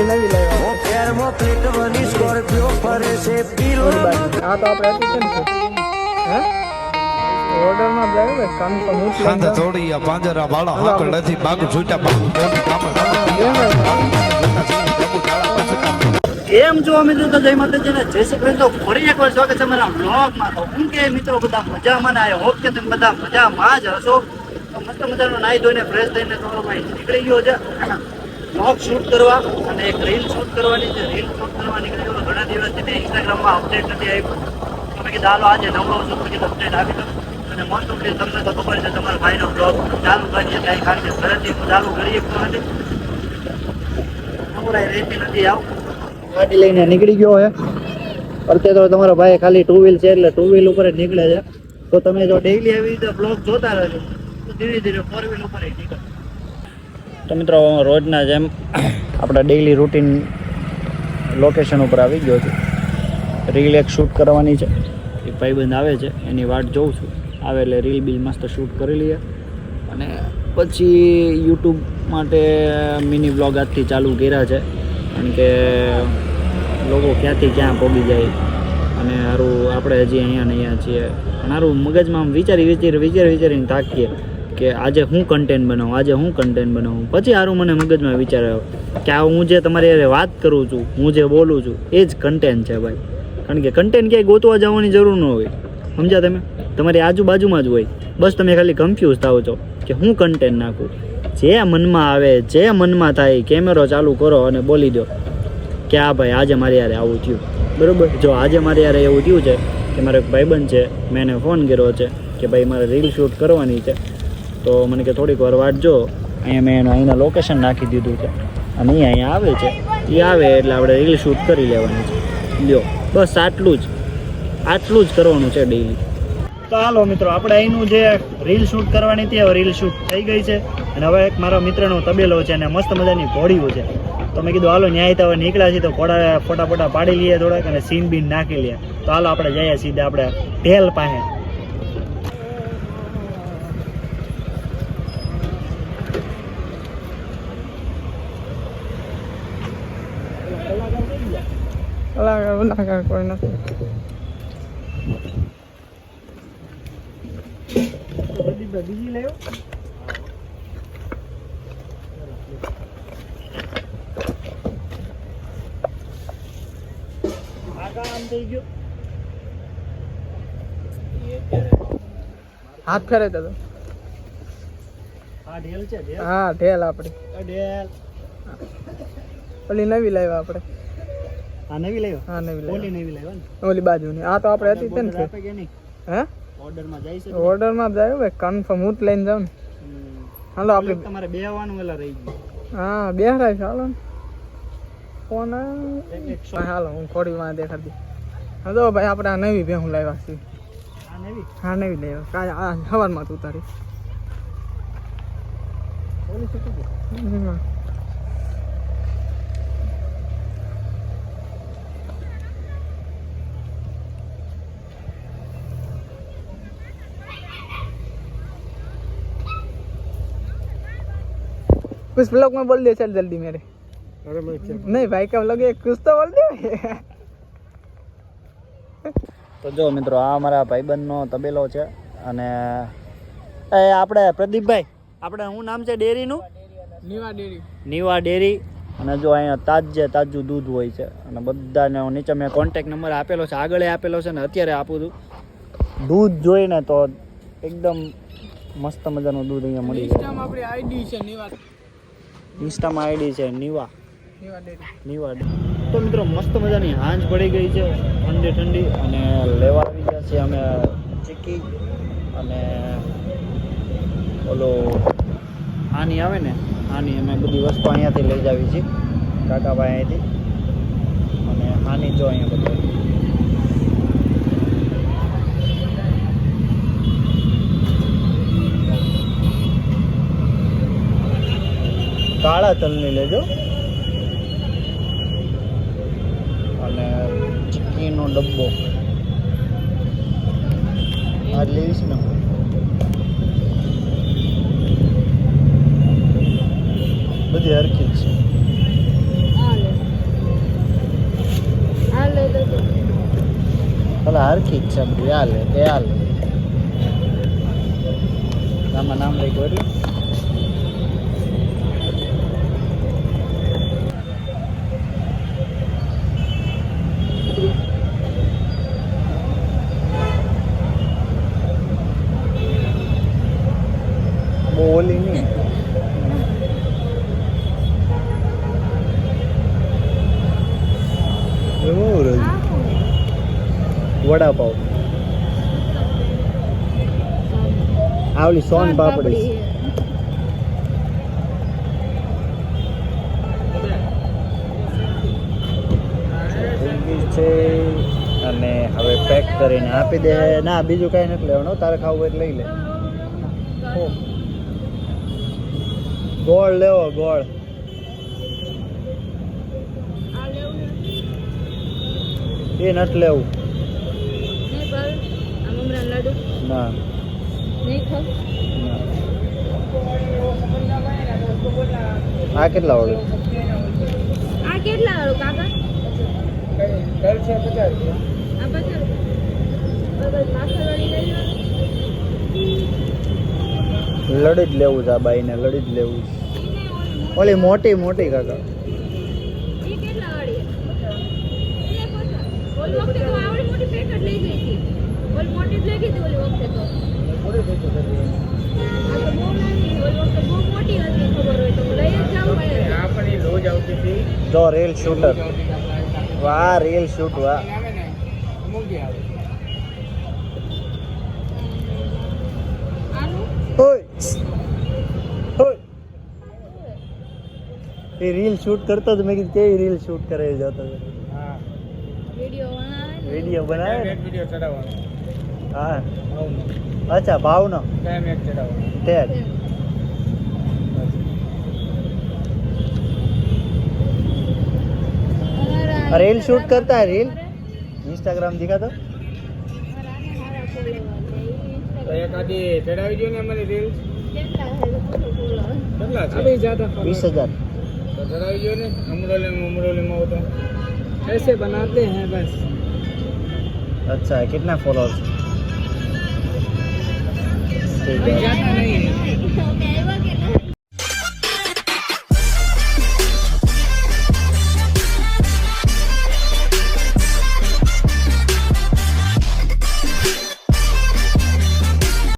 ઓલી નવી લાવ્યા પેરમાં પ્લેટવાની સ્કોર્પિયો ફરે છે પીલો આ તો આપણે હતી છે ને હે ઓર્ડરમાં જાય ભાઈ કન્ફર્મ હું ખાંદ થોડી આ પાંજરા વાળા હાકળ નથી બાગુ છૂટા બાગુ કોની કામ કેમ છો મિત્રો? તો જય માતાજી ને જય શ્રી કૃષ્ણ. તો ફરી એકવાર સ્વાગત છે મારા વ્લોગમાં. તો હું કે મિત્રો બધા મજામાં ને હોપ કે તમે બધા મજામાં જ હશો. તો મસ્ત મજાનો નાહી ધોઈને ફ્રેશ થઈને થોડો ભાઈ નીકળી ગયો છે વ્લોગ શૂટ કરવા અને એક રીલ શૂટ કરવાની છે. રીલ શૂટ કરવા નીકળી ગયો. ઘણા દિવસથી મેં ઇન્સ્ટાગ્રામમાં અપડેટ નથી આપ્યું. તમે કીધું હાલો આજે નવરો છું પછી અપડેટ આપી દઉં. અને મોસ્ટ ઓફલી તમને તો ખબર છે તમારા ભાઈનો બ્લોગ ચાલુ કરીએ કાંઈ કારણ કે ઘરેથી હું ચાલુ કરી શકતો નથી. નવરાઈ રહેતી નથી. આવું ગાડી લઈને નીકળી ગયો છે. અત્યારે તો તમારા ભાઈ ખાલી ટુ વ્હીલ છે એટલે ટુ વ્હીલ ઉપર જ નીકળે છે. તો તમે જો ડેઈલી આવી રીતે બ્લોગ જોતા રહેજો તો ધીરે ધીરે ફોર વ્હીલ ઉપર નીકળે. તો મિત્રો રોજના જેમ આપણા ડેઈલી રૂટીન લોકેશન ઉપર આવી ગયો છું. રીલ એક શૂટ કરવાની છે. એક ભાઈબંધ આવે છે એની વાટ જોઉં છું. આવે એટલે રીલ બિલ મસ્ત શૂટ કરી લઈએ અને પછી યુટ્યુબ માટે મિની બ્લોગ આજથી ચાલુ કર્યા છે. કારણ કે લોકો ક્યાંથી ક્યાં પહોંચી જાય અને સારું આપણે હજી અહીંયા ને અહીંયા છીએ અને સારું મગજમાં આમ વિચારીને થાકીએ કે આજે હું કન્ટેન્ટ બનાવું પછી સારું મને મગજમાં વિચાર આવ્યો કે આ હું જે તમારી યારે વાત કરું છું, હું જે બોલું છું એ જ કન્ટેન્ટ છે ભાઈ. કારણ કે કન્ટેન્ટ ક્યાંય ગોતવા જવાની જરૂર ન હોય. સમજ્યા તમે? તમારી આજુબાજુમાં જ હોય. બસ તમે ખાલી કન્ફ્યુઝ થાવ છો કે હું કન્ટેન્ટ નાખું. જે મનમાં આવે, જે મનમાં થાય કેમેરો ચાલુ કરો અને બોલી દો કે હા ભાઈ આજે મારી યારે આવું થયું. બરાબર? જો આજે મારી યારે એવું થયું છે કે મારો એક ભાઈબંધ છે, મેં એને ફોન કર્યો છે કે ભાઈ મારે રીલ શૂટ કરવાની છે. તો મને કે થોડીક વાર વાટ જો, અહીંયા મેં એનું અહીંના લોકેશન નાખી દીધું છે અને અહીંયા આવે છે. એ આવે એટલે આપણે રીલ શૂટ કરી લેવાની છે. લ્યો બસ આટલું જ કરવાનું છે ડેઈલી. તો હાલો મિત્રો આપણે અહીંનું જે રીલ શૂટ કરવાની હતી હવે રીલ શૂટ થઈ ગઈ છે. અને હવે એક મારા મિત્રનો તબેલો છે અને મસ્ત મજાની ઘોડીઓ છે. તો મેં કીધું હાલો ન્યાય તો હવે નીકળ્યા છીએ તો ફોટા પાડી લઈએ થોડાક અને સીન બીન નાખી લઈએ. તો હાલો આપણે જઈએ સીધા આપણે ઢેલ પાસે. કોઈ નથી બીજી લેવો હાથ ફેરે તો હા ઢેલ છે. હા ઢેલ આપડી ઢેલ ઓલી નવી લાવ્યા આપણે. હા નવી લાવ્યા. હા નવી લાવ્યા ને ઓલી બાજુની. આ તો આપણે હતી તે ને હે ઓર્ડરમાં જાય છે. ઓર્ડરમાં જાય ભાઈ કન્ફર્મ હું જ લઈને જાઉં ને. હાલો આપણે તમારે બેહવાનું વેલા રહી ગયું. હા બેહરાય છે. હાલો ફોન હાલો હું ખોડીમાં દેખાડી. હા તો ભાઈ આપણે આ નવી ભેહું લાવ્યા છીએ. હા નવી લાવ્યા આ સવારમાં તું તારી कुछ ब्लॉग में बोल दे चल जल्दी मेरे. अरे नहीं भाई का ब्लॉग है कुछ तो बोल दे. તો જો મિત્રો આ અમારા ભાઈબંધનો તબેલો છે અને આપણે પ્રદીપભાઈ આપણે શું નામ છે ડેરીનું? નીવા ડેરી. અને જો અહીંયા તાજું દૂધ હોય છે અને બધાને નીચે મેં કોન્ટેક્ટ નંબર આપેલો છે, આગળ આપેલો છે ને અત્યારે આપું છું. દૂધ જોઈને તો એકદમ મસ્ત મજાનું દૂધ અહીંયા મળી જાય. આપણી આઈડી છે નીવા. ઇન્સ્ટામાં આઈડી છે નીવા ડેરી. તો મિત્રો મસ્ત મજાની હાંજ પડી ગઈ છે ઠંડી અને લેવા આવી ગયા છે અમે ચીકી અને ઓલો આની આવે ને આની અમે બધી વસ્તુ અહીંયાથી લઈ જાવી છીએ કાકાભાઈ અહીંયાથી. અને આની જો અહીંયા બધું કાળા તલની લેજો અને ચીકીનો ડબ્બો આ લેવીશ ને. બધી હરખી જ છે. ભલે હરખી જ છે બધું. હાલે એ હાલે. આમાં નામ લખ્યું એટલે બહુ ઓલી નહીં. વડાપાવ આવલી સોન પાપડી છે અને હવે પેક કરીને આપી દે. ના બીજું કઈ નથી લેવાનું. તારે ખાવું હોય એટલે લઈ લે. ગોળ લેવો ગોળ. એ નથી લેવું. ના આ કેટલા વાળું? આ કેટલા વાળું કાકા? ઘર છે 50 રૂપિયા. આ 50 રૂપિયા. બરાબર માખણવાળી લઈ લો. લડી જ લેવું છે આ બાઈને. લડી જ લેવું છે. ઓલી મોટી મોટી કાકા. ઈ કેટલા વાળી? એ 50. ઓલી વખતે તો આવડી મોટી પેકેટ લઈ ગઈ હતી. ઓલી મોટી જ લઈ ગઈ હતી ઓલી વખતે તો. થોડી પેકેટ હતી. આ તો બહુ નાની. ઓલી વખતે બહુ મોટી હતી. ખબર હોય તો લઈ જ જવું પડે. આ પણ એ રોજ આવતી હતી. જો રેલ શૂટર. વાહ રેલ શૂટ વાહ. આવે ને મોંઘી આવે. આનું ઓય ઓય એ રીલ શૂટ કરતો તો મેં કીધું કેવી રીલ શૂટ કરે જતો હા વિડિયો બનાવે ને. વિડીયો બનાવે ને? એક વિડિયો ચડાવવાનો. હા આવું અચ્છા ભાવનો કાયમ એક ચડાવવાનો. ટેગ. રીલ शूट करता है रील इंस्टाग्राम दिखा तो તો એક આદી ચડાવી દો ને અમારી રીલ. કેટલા છે? 20,000 તો ચડાવી દો ને. अमरोली में हो तो ऐसे बनाते हैं बस. अच्छा है कितना फॉलोअर्स ठीक है